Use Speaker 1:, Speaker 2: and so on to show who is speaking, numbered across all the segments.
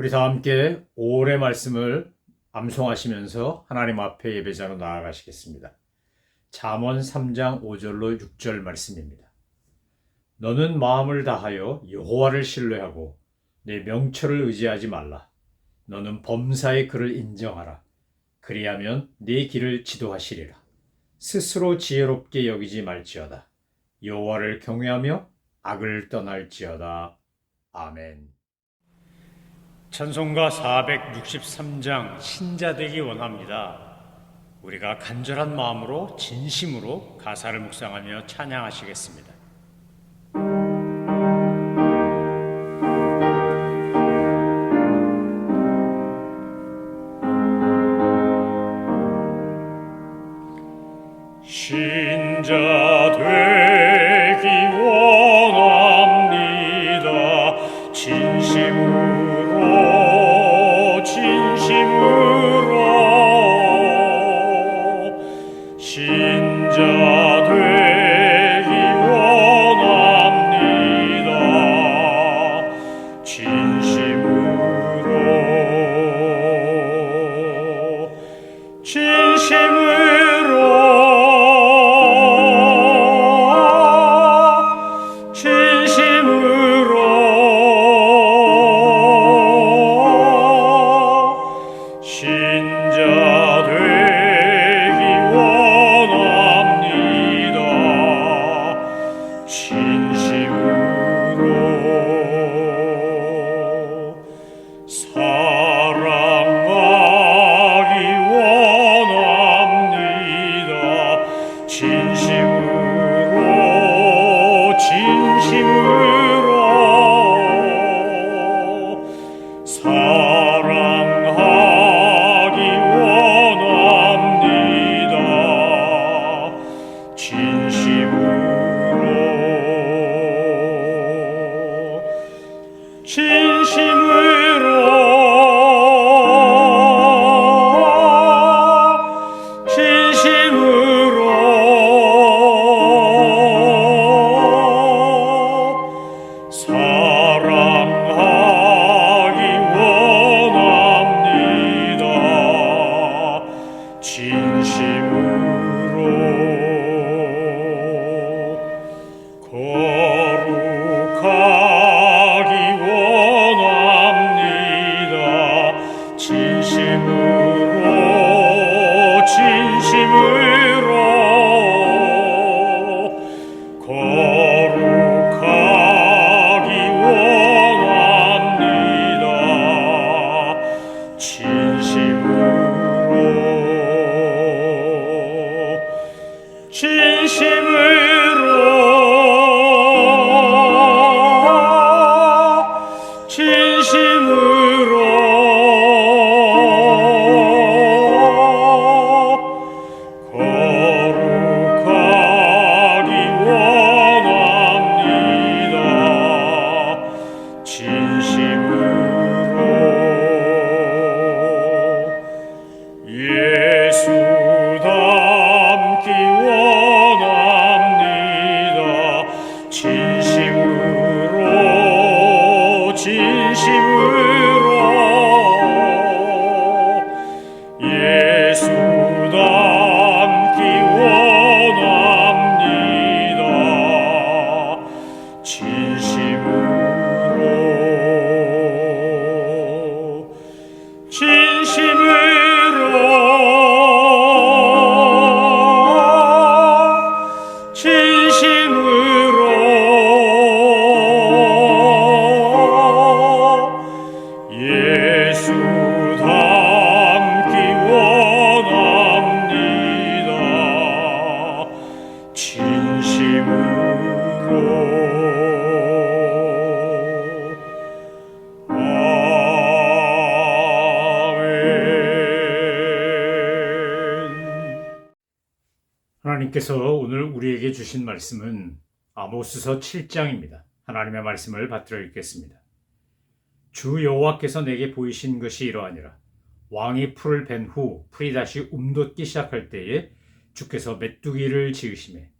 Speaker 1: 우리 다 함께 5월의 말씀을 암송하시면서 하나님 앞에 예배자로 나아가시겠습니다. 잠언 3장 5절로 6절 말씀입니다. 너는 마음을 다하여 여호와를 신뢰하고 내 명철을 의지하지 말라. 너는 범사의 그를 인정하라. 그리하면 네 길을 지도하시리라. 스스로 지혜롭게 여기지 말지어다. 여호와를 경외하며 악을 떠날지어다. 아멘. 찬송가 463장 신자되기 원합니다. 우리가 간절한 마음으로 진심으로 가사를 묵상하며 찬양하시겠습니다. 신자 되기 원합니다. 진심으로 신자 되기 원합니다. 신자 되기 원합니다. 진심으로 사랑하기 원합니다. 진심으로 사랑하기 원합니다. 거룩하기 원합니다. 진심으로 거룩하기 원합니다. 예수 닮기 원합니다. 진심으로 예수 닮기 원합니다. 예수 닮기 원합니다. 진심으로 아멘. 하나님께서 오늘 우리에게 주신 말씀은 아모스서 7장입니다. 하나님의 말씀을 받들어 읽겠습니다. 주 여호와께서 내게 보이신 것이 이러하니라. 왕이 풀을 벤 후 풀이 다시 움돋기 시작할 때에 주께서 메뚜기를 지으시매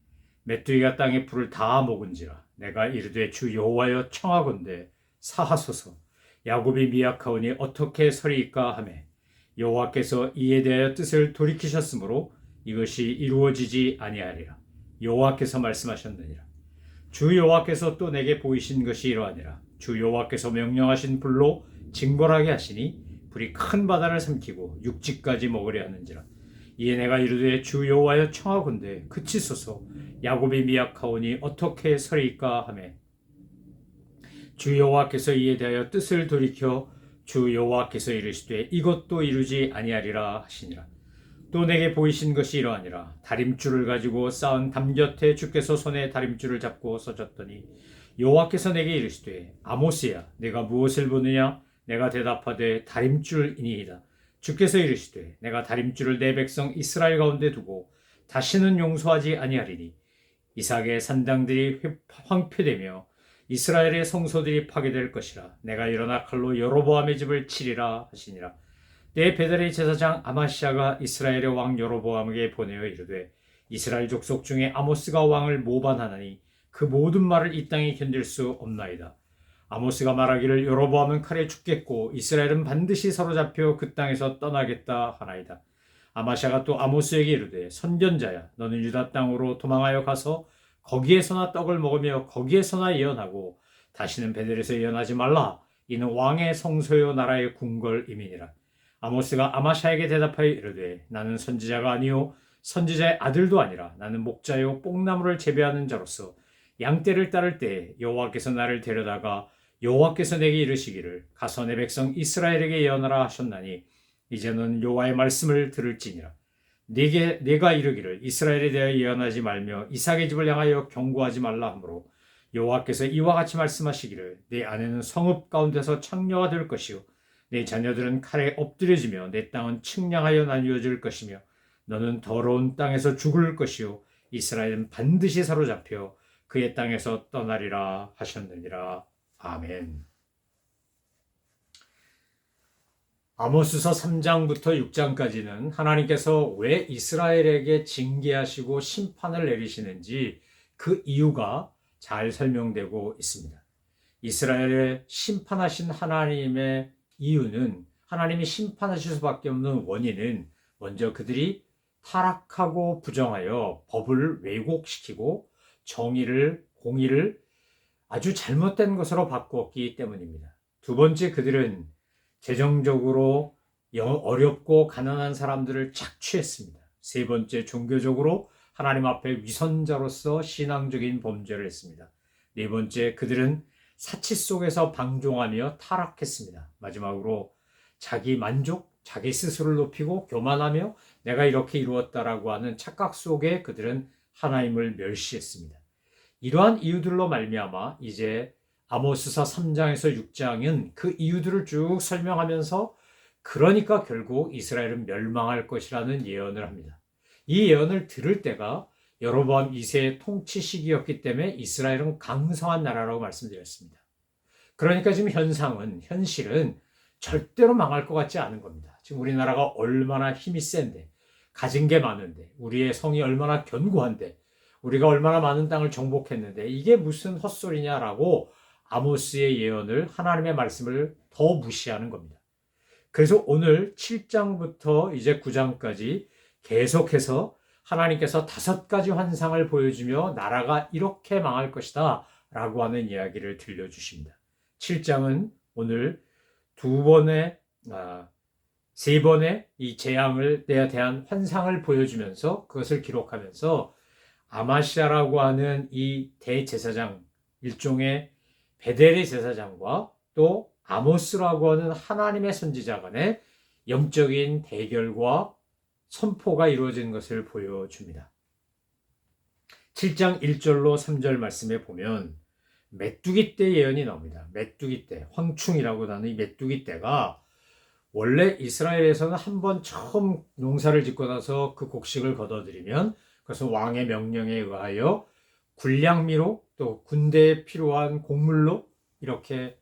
Speaker 1: 메뚜기가 땅의 풀을 다 먹은지라. 내가 이르되 주 여호와여 청하건대 사하소서. 야곱이 미약하오니 어떻게 서리이까 하매 여호와께서 이에 대하여 뜻을 돌이키셨으므로 이것이 이루어지지 아니하리라. 여호와께서 말씀하셨느니라. 주 여호와께서 또 내게 보이신 것이 이러하니라. 주 여호와께서 명령하신 불로 징벌하게 하시니 불이 큰 바다를 삼키고 육지까지 먹으려 하는지라. 이에 내가 이르되 주 여호와여 청하건대 그치소서. 야곱이 미약하오니 어떻게 서리이까 하매 주 여호와께서 이에 대하여 뜻을 돌이켜 주 여호와께서 이르시되 이것도 이루지 아니하리라 하시니라. 또 내게 보이신 것이 이러하니라. 다림줄을 가지고 쌓은 담 곁에 주께서 손에 다림줄을 잡고 서셨더니 여호와께서 내게 이르시되 아모스야 내가 무엇을 보느냐. 내가 대답하되 다림줄이니이다. 주께서 이르시되 내가 다림줄을 내 백성 이스라엘 가운데 두고 다시는 용서하지 아니하리니 이삭의 산당들이 황폐되며 이스라엘의 성소들이 파괴될 것이라. 내가 일어나 칼로 여로보암의 집을 치리라 하시니라. 때 베델의 제사장 아마시아가 이스라엘의 왕 여로보암에게 보내어 이르되 이스라엘 족속 중에 아모스가 왕을 모반하나니 그 모든 말을 이 땅이 견딜 수 없나이다. 아모스가 말하기를 여로보암은 칼에 죽겠고 이스라엘은 반드시 사로잡혀 그 땅에서 떠나겠다 하나이다. 아마시아가 또 아모스에게 이르되 선견자야 너는 유다 땅으로 도망하여 가서 거기에서나 떡을 먹으며 거기에서나 예언하고 다시는 베델에서 예언하지 말라. 이는 왕의 성소요 나라의 궁궐임이니라. 아모스가 아마시아에게 대답하여 이르되 나는 선지자가 아니요 선지자의 아들도 아니라 나는 목자요 뽕나무를 재배하는 자로서 양떼를 따를 때 여호와께서 나를 데려다가 여호와께서 내게 이르시기를 가서 내 백성 이스라엘에게 예언하라 하셨나니 이제는 여호와의 말씀을 들을지니라. 내가 이르기를 이스라엘에 대하여 예언하지 말며 이삭의 집을 향하여 경고하지 말라 하므로 여호와께서 이와 같이 말씀하시기를 내 아내는 성읍 가운데서 창녀가 될 것이요 내 자녀들은 칼에 엎드려지며 내 땅은 측량하여 나뉘어질 것이며 너는 더러운 땅에서 죽을 것이요 이스라엘은 반드시 사로잡혀 그의 땅에서 떠나리라 하셨느니라. 아멘. 아모스서 3장부터 6장까지는 하나님께서 왜 이스라엘에게 징계하시고 심판을 내리시는지 그 이유가 잘 설명되고 있습니다. 이스라엘을 심판하신 하나님의 이유는 하나님이 심판하실 수밖에 없는 원인은 먼저 그들이 타락하고 부정하여 법을 왜곡시키고 정의를 공의를 아주 잘못된 것으로 바꾸었기 때문입니다. 두 번째, 그들은 재정적으로 어렵고 가난한 사람들을 착취했습니다. 세 번째, 종교적으로 하나님 앞에 위선자로서 신앙적인 범죄를 했습니다. 네 번째, 그들은 사치 속에서 방종하며 타락했습니다. 마지막으로 자기 만족, 자기 스스로를 높이고 교만하며 내가 이렇게 이루었다라고 하는 착각 속에 그들은 하나님을 멸시했습니다. 이러한 이유들로 말미암아 이제 아모스서 3장에서 6장은 그 이유들을 쭉 설명하면서 그러니까 결국 이스라엘은 멸망할 것이라는 예언을 합니다. 이 예언을 들을 때가 여로보암 2세의 통치 시기였기 때문에 이스라엘은 강성한 나라라고 말씀드렸습니다. 그러니까 지금 현실은 절대로 망할 것 같지 않은 겁니다. 지금 우리나라가 얼마나 힘이 센데, 가진 게 많은데, 우리의 성이 얼마나 견고한데, 우리가 얼마나 많은 땅을 정복했는데 이게 무슨 헛소리냐라고 아모스의 예언을, 하나님의 말씀을 더 무시하는 겁니다. 그래서 오늘 7장부터 이제 9장까지 계속해서 하나님께서 5가지 환상을 보여주며 나라가 이렇게 망할 것이다 라고 하는 이야기를 들려주십니다. 7장은 오늘 3번의 이 재앙을 대한 환상을 보여주면서 그것을 기록하면서 아마시아라고 하는 이 대제사장, 일종의 베델의 제사장과 또 아모스라고 하는 하나님의 선지자 간의 영적인 대결과 선포가 이루어진 것을 보여줍니다. 7장 1절로 3절 말씀에 보면 메뚜기 때 예언이 나옵니다. 메뚜기 때, 황충이라고 하는 이 메뚜기 때가 원래 이스라엘에서는 한번 처음 농사를 짓고 나서 그 곡식을 거둬들이면 그래서 왕의 명령에 의하여 군량미로 또 군대에 필요한 곡물로 이렇게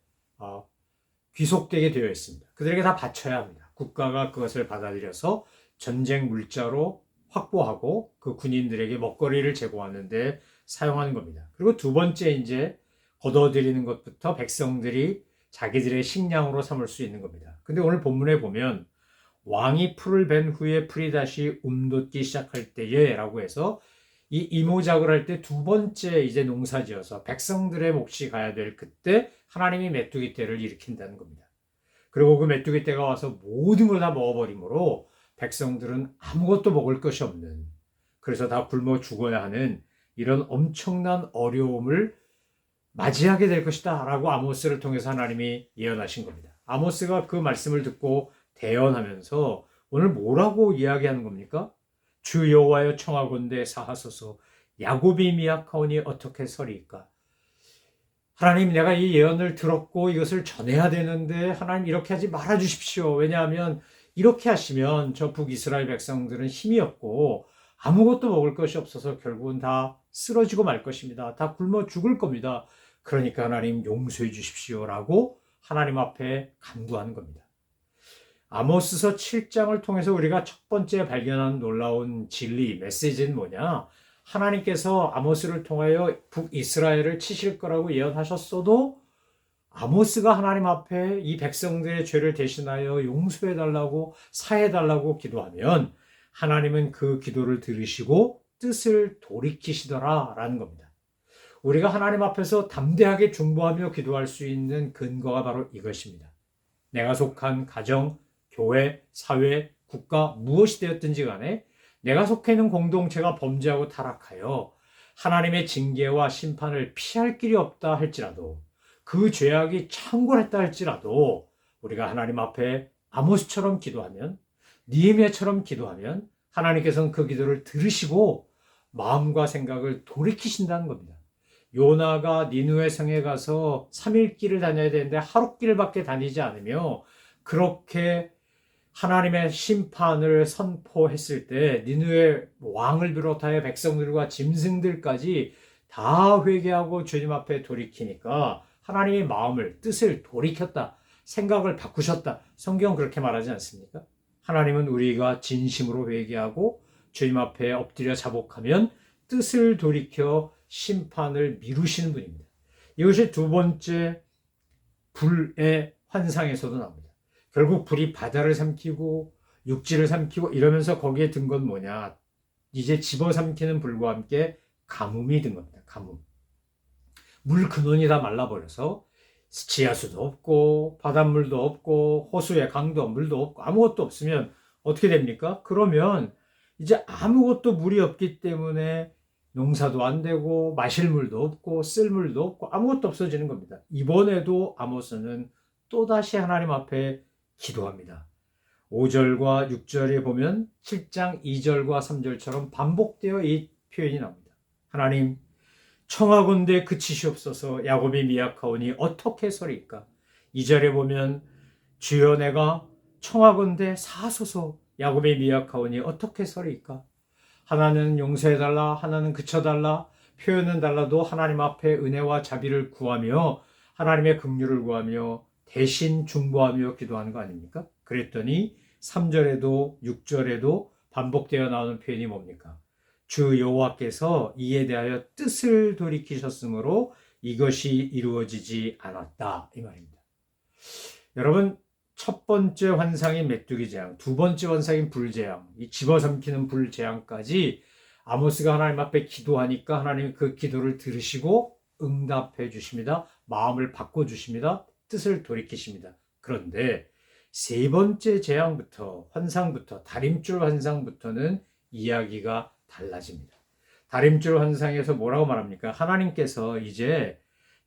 Speaker 1: 귀속되게 되어 있습니다. 그들에게 다 바쳐야 합니다. 국가가 그것을 받아들여서 전쟁 물자로 확보하고 그 군인들에게 먹거리를 제공하는 데 사용하는 겁니다. 그리고 두 번째 이제 거둬들이는 것부터 백성들이 자기들의 식량으로 삼을 수 있는 겁니다. 근데 오늘 본문에 보면 왕이 풀을 벤 후에 풀이 다시 움돋기 시작할 때에 라고 해서 이 이모작을 할 때 두 번째 이제 농사지어서 백성들의 몫이 가야 될 그때 하나님이 메뚜기 떼를 일으킨다는 겁니다. 그리고 그 메뚜기 떼가 와서 모든 걸 다 먹어버리므로 백성들은 아무것도 먹을 것이 없는, 그래서 다 굶어 죽어야 하는 이런 엄청난 어려움을 맞이하게 될 것이다 라고 아모스를 통해서 하나님이 예언하신 겁니다. 아모스가 그 말씀을 듣고 대언하면서 오늘 뭐라고 이야기하는 겁니까? 주 여호와여 청하건대 사하소서 야곱이 미약하오니 어떻게 서리이까? 하나님, 내가 이 예언을 들었고 이것을 전해야 되는데 하나님 이렇게 하지 말아 주십시오. 왜냐하면 이렇게 하시면 저 북이스라엘 백성들은 힘이 없고 아무것도 먹을 것이 없어서 결국은 다 쓰러지고 말 것입니다. 다 굶어 죽을 겁니다. 그러니까 하나님 용서해 주십시오라고 하나님 앞에 간구하는 겁니다. 아모스서 7장을 통해서 우리가 첫 번째 발견한 놀라운 진리, 메시지는 뭐냐? 하나님께서 아모스를 통하여 북이스라엘을 치실 거라고 예언하셨어도 아모스가 하나님 앞에 이 백성들의 죄를 대신하여 용서해달라고 사해달라고 기도하면 하나님은 그 기도를 들으시고 뜻을 돌이키시더라 라는 겁니다. 우리가 하나님 앞에서 담대하게 중보하며 기도할 수 있는 근거가 바로 이것입니다. 내가 속한 가정, 교회, 사회, 국가 무엇이 되었든지 간에 내가 속해 있는 공동체가 범죄하고 타락하여 하나님의 징계와 심판을 피할 길이 없다 할지라도 그 죄악이 창궐했다 할지라도 우리가 하나님 앞에 아모스처럼 기도하면, 느헤미야처럼 기도하면 하나님께서는 그 기도를 들으시고 마음과 생각을 돌이키신다는 겁니다. 요나가 니느웨 성에 가서 3일 길을 다녀야 되는데 하루 길밖에 다니지 않으며 그렇게 하나님의 심판을 선포했을 때 니느웨 왕을 비롯하여 백성들과 짐승들까지 다 회개하고 주님 앞에 돌이키니까 하나님의 마음을, 뜻을 돌이켰다, 생각을 바꾸셨다. 성경은 그렇게 말하지 않습니까? 하나님은 우리가 진심으로 회개하고 주님 앞에 엎드려 자복하면 뜻을 돌이켜 심판을 미루시는 분입니다. 이것이 두 번째 불의 환상에서도 나옵니다. 결국 불이 바다를 삼키고 육지를 삼키고 이러면서 거기에 든 건 뭐냐? 이제 집어삼키는 불과 함께 가뭄이 든 겁니다. 가뭄. 물 근원이 다 말라버려서 지하수도 없고 바닷물도 없고 호수에 강도 물도 없고 아무것도 없으면 어떻게 됩니까? 그러면 이제 아무것도 물이 없기 때문에 농사도 안 되고 마실 물도 없고 쓸 물도 없고 아무것도 없어지는 겁니다. 이번에도 아모스는 또다시 하나님 앞에 기도합니다. 5절과 6절에 보면 7장 2절과 3절처럼 반복되어 이 표현이 나옵니다. 하나님, 청하건대 그치시옵소서 야곱이 미약하오니 어떻게 서리이까? 2절에 보면 주여 내가 청하건대 사하소서 야곱이 미약하오니 어떻게 서리이까? 하나는 용서해달라, 하나는 그쳐달라, 표현은 달라도 하나님 앞에 은혜와 자비를 구하며 하나님의 긍휼을 구하며 대신 중보하며 기도하는 거 아닙니까? 그랬더니 3절에도 6절에도 반복되어 나오는 표현이 뭡니까? 주 여호와께서 이에 대하여 뜻을 돌이키셨으므로 이것이 이루어지지 않았다 이 말입니다. 여러분, 첫 번째 환상인 메뚜기 재앙, 두 번째 환상인 불재앙, 이 집어삼키는 불재앙까지 아모스가 하나님 앞에 기도하니까 하나님이 그 기도를 들으시고 응답해 주십니다. 마음을 바꿔주십니다. 뜻을 돌이키십니다. 그런데 세 번째 재앙부터, 환상부터, 다림줄 환상부터는 이야기가 달라집니다. 다림줄 환상에서 뭐라고 말합니까? 하나님께서 이제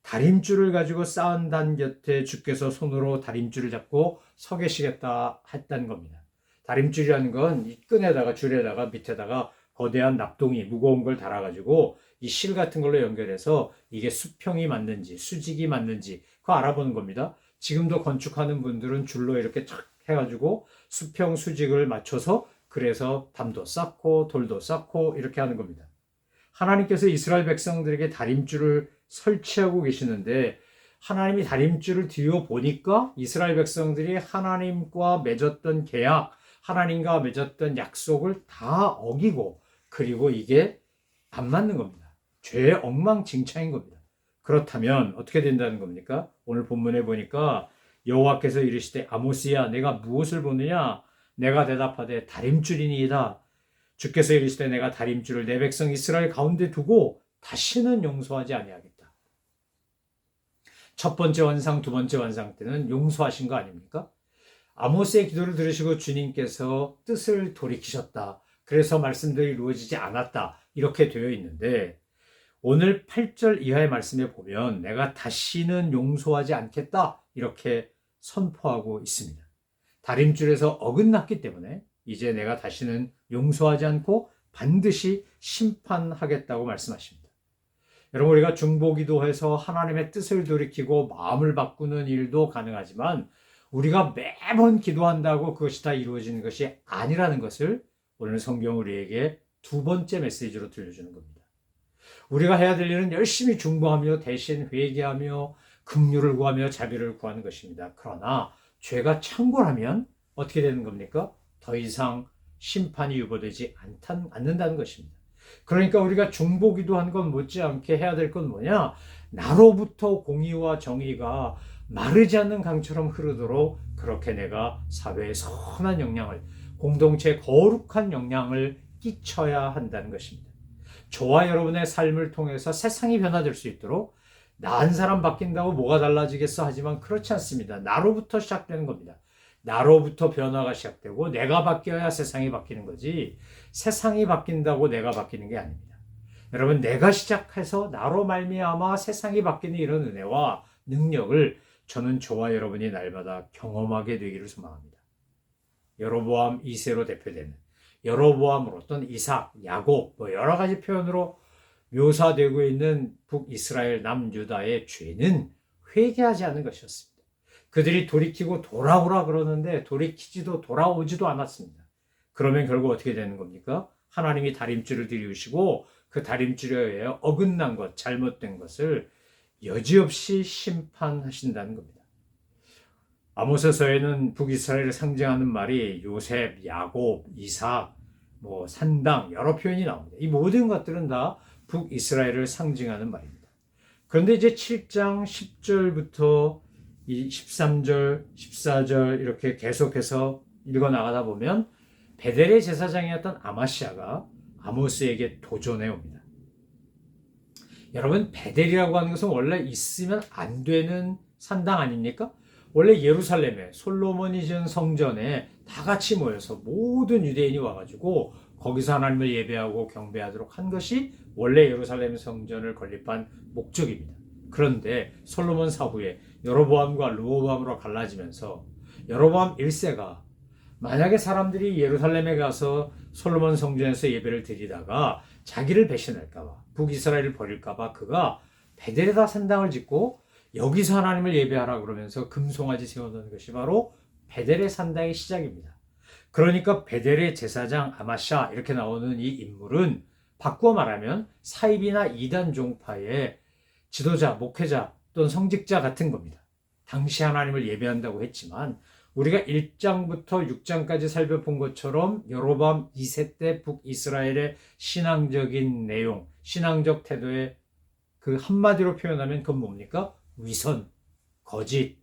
Speaker 1: 다림줄을 가지고 쌓은 단 곁에 주께서 손으로 다림줄을 잡고 서 계시겠다 했다는 겁니다. 다림줄이라는 건 이 끈에다가 줄에다가 밑에다가 거대한 납동이 무거운 걸 달아가지고 이 실 같은 걸로 연결해서 이게 수평이 맞는지 수직이 맞는지 그거 알아보는 겁니다. 지금도 건축하는 분들은 줄로 이렇게 탁 해가지고 수평 수직을 맞춰서 그래서 담도 쌓고 돌도 쌓고 이렇게 하는 겁니다. 하나님께서 이스라엘 백성들에게 다림줄을 설치하고 계시는데 하나님이 다림줄을 뒤어 보니까 이스라엘 백성들이 하나님과 맺었던 계약, 하나님과 맺었던 약속을 다 어기고 그리고 이게 안 맞는 겁니다. 죄의 엉망진창인 겁니다. 그렇다면 어떻게 된다는 겁니까? 오늘 본문에 보니까 여호와께서 이르시되 아모스야 내가 무엇을 보느냐? 내가 대답하되 다림줄이니이다. 주께서 이르시되 내가 다림줄을 내 백성 이스라엘 가운데 두고 다시는 용서하지 아니하겠다. 첫 번째 환상, 두 번째 환상 때는 용서하신 거 아닙니까? 아모스의 기도를 들으시고 주님께서 뜻을 돌이키셨다. 그래서 말씀들이 이루어지지 않았다. 이렇게 되어 있는데 오늘 8절 이하의 말씀에 보면 내가 다시는 용서하지 않겠다. 이렇게 선포하고 있습니다. 다림줄에서 어긋났기 때문에 이제 내가 다시는 용서하지 않고 반드시 심판하겠다고 말씀하십니다. 여러분 우리가 중보기도해서 하나님의 뜻을 돌이키고 마음을 바꾸는 일도 가능하지만 우리가 매번 기도한다고 그것이 다 이루어지는 것이 아니라는 것을 오늘 성경 우리에게 두 번째 메시지로 들려주는 겁니다. 우리가 해야 될 일은 열심히 중보하며 대신 회개하며 긍휼을 구하며 자비를 구하는 것입니다. 그러나 죄가 창궐하면 어떻게 되는 겁니까? 더 이상 심판이 유보되지 않는다는 것입니다. 그러니까 우리가 중보기도한 건 못지않게 해야 될 건 뭐냐? 나로부터 공의와 정의가 마르지 않는 강처럼 흐르도록 그렇게 내가 사회에 선한 영향을, 공동체에 거룩한 영향을 끼쳐야 한다는 것입니다. 저와 여러분의 삶을 통해서 세상이 변화될 수 있도록 나 한 사람 바뀐다고 뭐가 달라지겠어 하지만 그렇지 않습니다. 나로부터 시작되는 겁니다. 나로부터 변화가 시작되고 내가 바뀌어야 세상이 바뀌는 거지 세상이 바뀐다고 내가 바뀌는 게 아닙니다. 여러분 내가 시작해서 나로 말미암아 세상이 바뀌는 이런 은혜와 능력을 저는 저와 여러분이 날마다 경험하게 되기를 소망합니다. 여로보암 2세로 대표되는 여로보암으로 어떤 이삭, 야곱 여러 가지 표현으로 묘사되고 있는 북이스라엘 남유다의 죄는 회개하지 않은 것이었습니다. 그들이 돌이키고 돌아오라 그러는데 돌이키지도 돌아오지도 않았습니다. 그러면 결국 어떻게 되는 겁니까? 하나님이 다림줄을 들이우시고 그 다림줄에 의해 어긋난 것, 잘못된 것을 여지없이 심판하신다는 겁니다. 아모스서에는 북이스라엘을 상징하는 말이 요셉, 야곱, 이삭, 산당 여러 표현이 나옵니다. 이 모든 것들은 다 북이스라엘을 상징하는 말입니다. 그런데 이제 7장 10절부터 13절, 14절 이렇게 계속해서 읽어나가다 보면 베델의 제사장이었던 아마시아가 아모스에게 도전해 옵니다. 여러분 베델이라고 하는 것은 원래 있으면 안 되는 산당 아닙니까? 원래 예루살렘에 솔로몬이 지은 성전에 다 같이 모여서 모든 유대인이 와가지고 거기서 하나님을 예배하고 경배하도록 한 것이 원래 예루살렘 성전을 건립한 목적입니다. 그런데 솔로몬 사후에 여로보암과 르호보암으로 갈라지면서 여로보암 1세가 만약에 사람들이 예루살렘에 가서 솔로몬 성전에서 예배를 드리다가 자기를 배신할까봐 북이스라엘을 버릴까봐 그가 베델에다 산당을 짓고 여기서 하나님을 예배하라 그러면서 금송아지 세워놓은 것이 바로 베델의 산당의 시작입니다. 그러니까 베델의 제사장 아마샤 이렇게 나오는 이 인물은 바꾸어 말하면 사입이나 이단 종파의 지도자, 목회자 또는 성직자 같은 겁니다. 당시 하나님을 예배한다고 했지만 우리가 1장부터 6장까지 살펴본 것처럼 여로보암 2세 때 북이스라엘의 신앙적인 내용, 신앙적 태도의 그 한마디로 표현하면 그건 뭡니까? 위선, 거짓.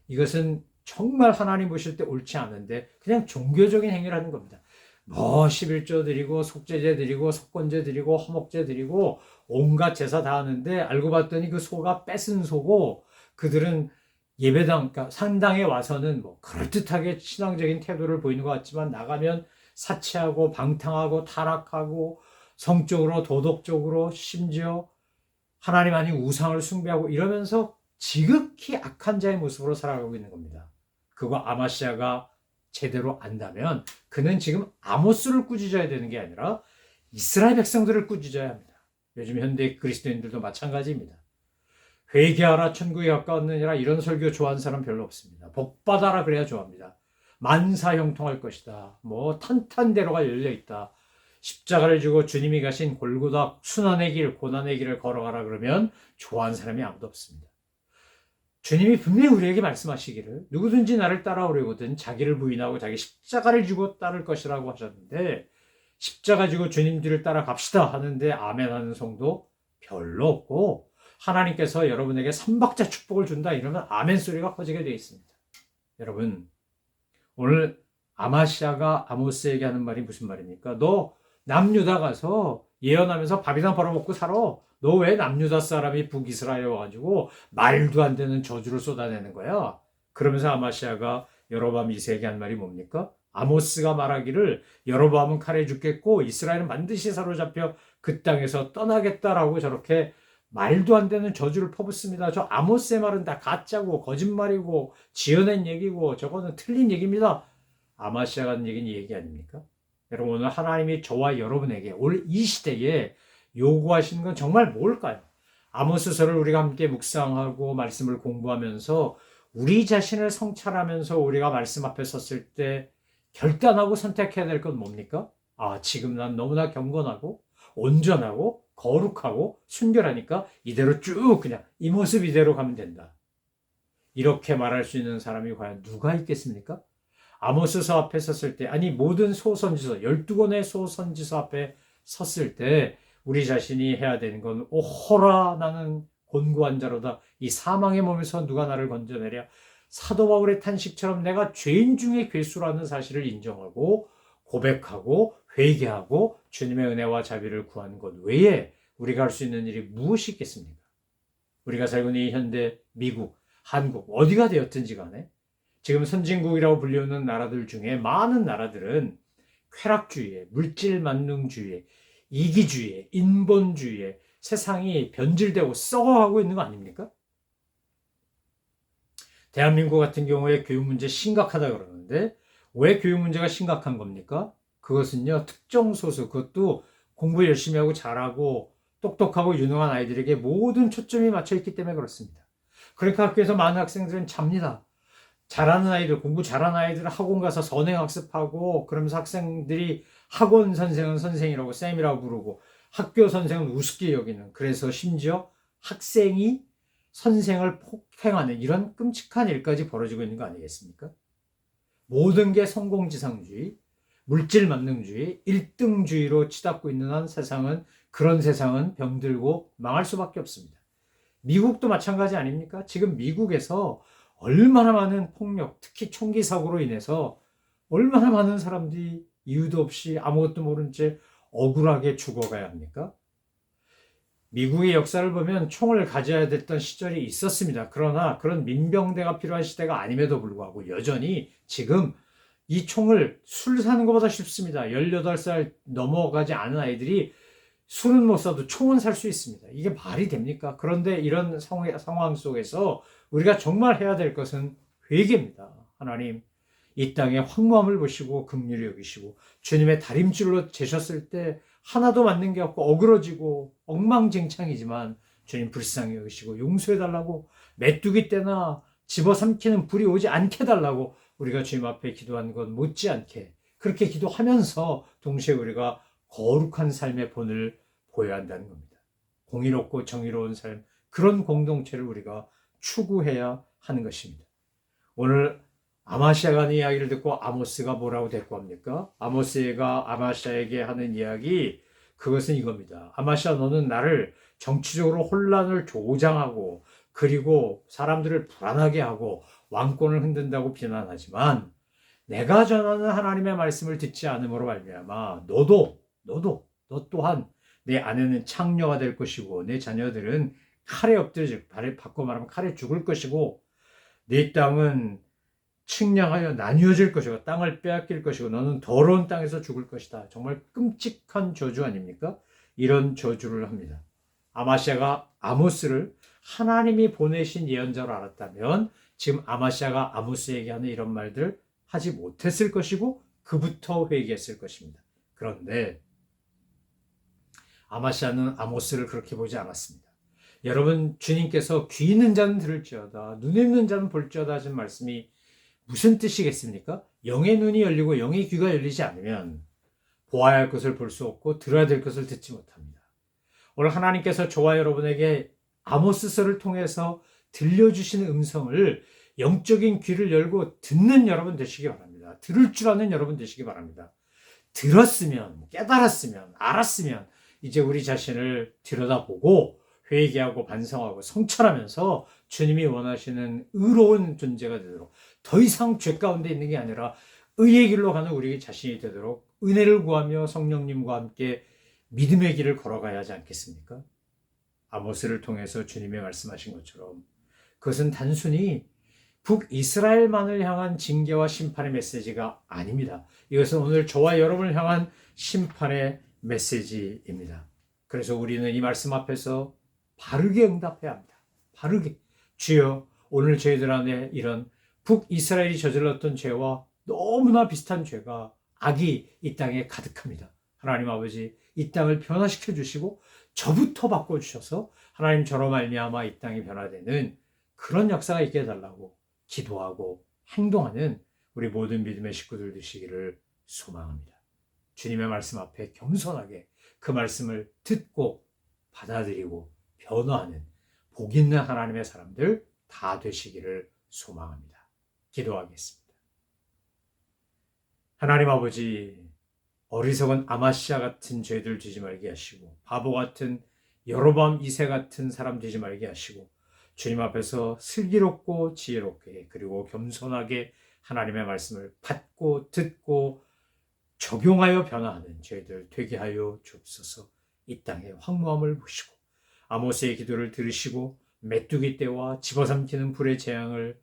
Speaker 1: 이것은 정말 하나님 보실 때 옳지 않은데 그냥 종교적인 행위라는 겁니다. 11조 드리고 속죄제 드리고 속건제 드리고 허목제 드리고 온갖 제사 다 하는데 알고 봤더니 그 소가 뺏은 소고 그들은 예배당, 그러니까 산당에 와서는 그럴듯하게 신앙적인 태도를 보이는 것 같지만 나가면 사치하고 방탕하고 타락하고 성적으로 도덕적으로 심지어 하나님 아닌 우상을 숭배하고 이러면서 지극히 악한 자의 모습으로 살아가고 있는 겁니다. 그거 아마시아가 제대로 안다면 그는 지금 아모스를 꾸짖어야 되는 게 아니라 이스라엘 백성들을 꾸짖어야 합니다. 요즘 현대 그리스도인들도 마찬가지입니다. 회개하라 천국에 가까웠느니라 이런 설교 좋아하는 사람 별로 없습니다. 복받아라 그래야 좋아합니다. 만사 형통할 것이다. 탄탄대로가 열려있다. 십자가를 지고 주님이 가신 골고다 순환의 길, 고난의 길을 걸어가라 그러면 좋아하는 사람이 아무도 없습니다. 주님이 분명히 우리에게 말씀하시기를 누구든지 나를 따라오려거든 자기를 부인하고 자기 십자가를 지고 따를 것이라고 하셨는데 십자가 지고 주님 뒤를 따라갑시다 하는데 아멘 하는 성도 별로 없고 하나님께서 여러분에게 삼박자 축복을 준다 이러면 아멘 소리가 커지게 되어 있습니다. 여러분, 오늘 아마시아가 아모스에게 하는 말이 무슨 말입니까? 너 남유다 가서 예언하면서 밥이나 벌어먹고 살아. 너 왜 남유다 사람이 북이스라엘에 와가지고 말도 안 되는 저주를 쏟아내는 거야? 그러면서 아마시아가 여로보암 2세에게 한 말이 뭡니까? 아모스가 말하기를 여로보암은 칼에 죽겠고 이스라엘은 반드시 사로잡혀 그 땅에서 떠나겠다라고 저렇게 말도 안 되는 저주를 퍼붓습니다. 저 아모스의 말은 다 가짜고 거짓말이고 지어낸 얘기고 저거는 틀린 얘기입니다. 아마시아가 한 얘기는 이 얘기 아닙니까? 여러분, 오늘 하나님이 저와 여러분에게 올 이 시대에 요구하시는 건 정말 뭘까요? 아모스서를 우리가 함께 묵상하고 말씀을 공부하면서 우리 자신을 성찰하면서 우리가 말씀 앞에 섰을 때 결단하고 선택해야 될 건 뭡니까? 지금 난 너무나 경건하고 온전하고 거룩하고 순결하니까 이대로 쭉 그냥 이 모습 이대로 가면 된다. 이렇게 말할 수 있는 사람이 과연 누가 있겠습니까? 아모스서 앞에 섰을 때, 모든 소선지서, 12권의 소선지서 앞에 섰을 때 우리 자신이 해야 되는 건 오호라 나는 곤고한 자로다. 이 사망의 몸에서 누가 나를 건져내랴. 사도 바울의 탄식처럼 내가 죄인 중에 괴수라는 사실을 인정하고 고백하고 회개하고 주님의 은혜와 자비를 구하는 것 외에 우리가 할 수 있는 일이 무엇이 있겠습니까? 우리가 살고 있는 이 현대 미국, 한국 어디가 되었든지 간에 지금 선진국이라고 불리우는 나라들 중에 많은 나라들은 쾌락주의에, 물질 만능주의에, 이기주의에, 인본주의에 세상이 변질되고 썩어가고 있는 거 아닙니까? 대한민국 같은 경우에 교육 문제 심각하다 그러는데 왜 교육 문제가 심각한 겁니까? 그것은요, 특정 소수, 그것도 공부 열심히 하고 잘하고 똑똑하고 유능한 아이들에게 모든 초점이 맞춰 있기 때문에 그렇습니다. 그러니까 학교에서 많은 학생들은 잡니다. 잘하는 아이들, 공부 잘하는 아이들은 학원 가서 선행학습하고 그러면서 학생들이 학원 선생은 선생이라고 쌤이라고 부르고 학교 선생은 우습게 여기는, 그래서 심지어 학생이 선생을 폭행하는 이런 끔찍한 일까지 벌어지고 있는 거 아니겠습니까? 모든 게 성공지상주의, 물질만능주의, 1등주의로 치닫고 있는 한 세상은, 그런 세상은 병들고 망할 수밖에 없습니다. 미국도 마찬가지 아닙니까? 지금 미국에서 얼마나 많은 폭력, 특히 총기 사고로 인해서 얼마나 많은 사람들이 이유도 없이 아무것도 모른 채 억울하게 죽어가야 합니까? 미국의 역사를 보면 총을 가져야 됐던 시절이 있었습니다. 그러나 그런 민병대가 필요한 시대가 아님에도 불구하고 여전히 지금 이 총을, 술 사는 것보다 쉽습니다. 18살 넘어가지 않은 아이들이 술은 못 사도 총은 살 수 있습니다. 이게 말이 됩니까? 그런데 이런 상황 속에서 우리가 정말 해야 될 것은 회개입니다. 하나님, 이 땅의 황무함을 보시고 긍휼히 여기시고 주님의 다림줄로 재셨을 때 하나도 맞는 게 없고 어그러지고 엉망진창이지만 주님 불쌍히 여기시고 용서해달라고, 메뚜기 때나 집어삼키는 불이 오지 않게 달라고 우리가 주님 앞에 기도한 것 못지않게 그렇게 기도하면서 동시에 우리가 거룩한 삶의 본을 보여야 한다는 겁니다. 공의롭고 정의로운 삶, 그런 공동체를 우리가 추구해야 하는 것입니다. 오늘 아마시아가 하는 이야기를 듣고 아모스가 뭐라고 대꾸합니까? 아모스가 아마시아에게 하는 이야기, 그것은 이겁니다. 아마시아, 너는 나를 정치적으로 혼란을 조장하고 그리고 사람들을 불안하게 하고 왕권을 흔든다고 비난하지만 내가 전하는 하나님의 말씀을 듣지 않음으로 말미암아 너 또한 내 아내는 창녀가 될 것이고 내 자녀들은 칼에 엎드려, 바꿔 말하면 칼에 죽을 것이고 네 땅은 측량하여 나뉘어질 것이고 땅을 빼앗길 것이고 너는 더러운 땅에서 죽을 것이다. 정말 끔찍한 저주 아닙니까? 이런 저주를 합니다. 아마시아가 아모스를 하나님이 보내신 예언자로 알았다면 지금 아마시아가 아모스에게 하는 이런 말들 하지 못했을 것이고 그부터 회개했을 것입니다. 그런데 아마시아는 아모스를 그렇게 보지 않았습니다. 여러분, 주님께서 귀 있는 자는 들을지어다 눈 있는 자는 볼지어다 하신 말씀이 무슨 뜻이겠습니까? 영의 눈이 열리고 영의 귀가 열리지 않으면 보아야 할 것을 볼 수 없고 들어야 될 것을 듣지 못합니다. 오늘 하나님께서 저와 여러분에게 아모스서를 통해서 들려주시는 음성을 영적인 귀를 열고 듣는 여러분 되시기 바랍니다. 들을 줄 아는 여러분 되시기 바랍니다. 들었으면, 깨달았으면, 알았으면 이제 우리 자신을 들여다보고 회개하고 반성하고 성찰하면서 주님이 원하시는 의로운 존재가 되도록, 더 이상 죄 가운데 있는 게 아니라 의의 길로 가는 우리 자신이 되도록 은혜를 구하며 성령님과 함께 믿음의 길을 걸어가야 하지 않겠습니까? 아모스를 통해서 주님이 말씀하신 것처럼 그것은 단순히 북이스라엘만을 향한 징계와 심판의 메시지가 아닙니다. 이것은 오늘 저와 여러분을 향한 심판의 메시지입니다. 그래서 우리는 이 말씀 앞에서 바르게 응답해야 합니다. 바르게. 주여, 오늘 저희들 안에 이런 북이스라엘이 저질렀던 죄와 너무나 비슷한 죄가, 악이 이 땅에 가득합니다. 하나님 아버지, 이 땅을 변화시켜 주시고 저부터 바꿔주셔서 하나님 저로 말미암아 이 땅이 변화되는 그런 역사가 있게 해달라고 기도하고 행동하는 우리 모든 믿음의 식구들 되시기를 소망합니다. 주님의 말씀 앞에 겸손하게 그 말씀을 듣고 받아들이고 변화하는 복 있는 하나님의 사람들 다 되시기를 소망합니다. 기도하겠습니다. 하나님 아버지, 어리석은 아마시아 같은 죄들 되지 말게 하시고 바보 같은 여로보암 2세 같은 사람 되지 말게 하시고 주님 앞에서 슬기롭고 지혜롭게 그리고 겸손하게 하나님의 말씀을 받고 듣고 적용하여 변화하는 저희들 되게 하여 주옵소서. 이 땅의 황무함을 보시고 아모스의 기도를 들으시고 메뚜기 떼와 집어삼키는 불의 재앙을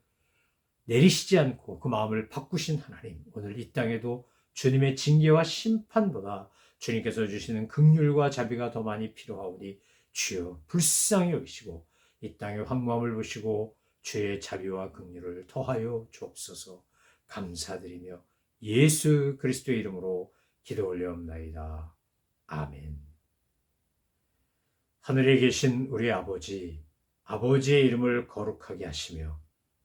Speaker 1: 내리시지 않고 그 마음을 바꾸신 하나님, 오늘 이 땅에도 주님의 징계와 심판보다 주님께서 주시는 긍휼과 자비가 더 많이 필요하오니 주여 불쌍히 여기시고 이 땅의 황무함을 보시고 주의 자비와 긍휼을 더하여 주옵소서. 감사드리며 예수 그리스도의 이름으로 기도 올려옵나이다. 아멘. 하늘에 계신 우리 아버지, 아버지의 이름을 거룩하게 하시며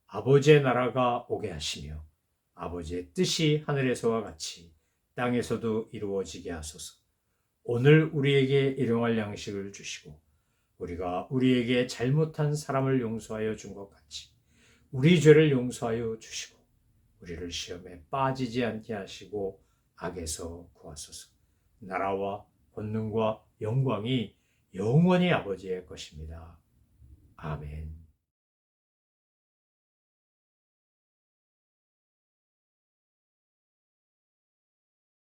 Speaker 1: 아버지의 나라가 오게 하시며 아버지의 뜻이 하늘에서와 같이 땅에서도 이루어지게 하소서. 오늘 우리에게 일용할 양식을 주시고 우리가 우리에게 잘못한 사람을 용서하여 준 것 같이 우리 죄를 용서하여 주시고 우리를 시험에 빠지지 않게 하시고 악에서 구하소서. 나라와 권능과 영광이 영원히 아버지의 것입니다. 아멘.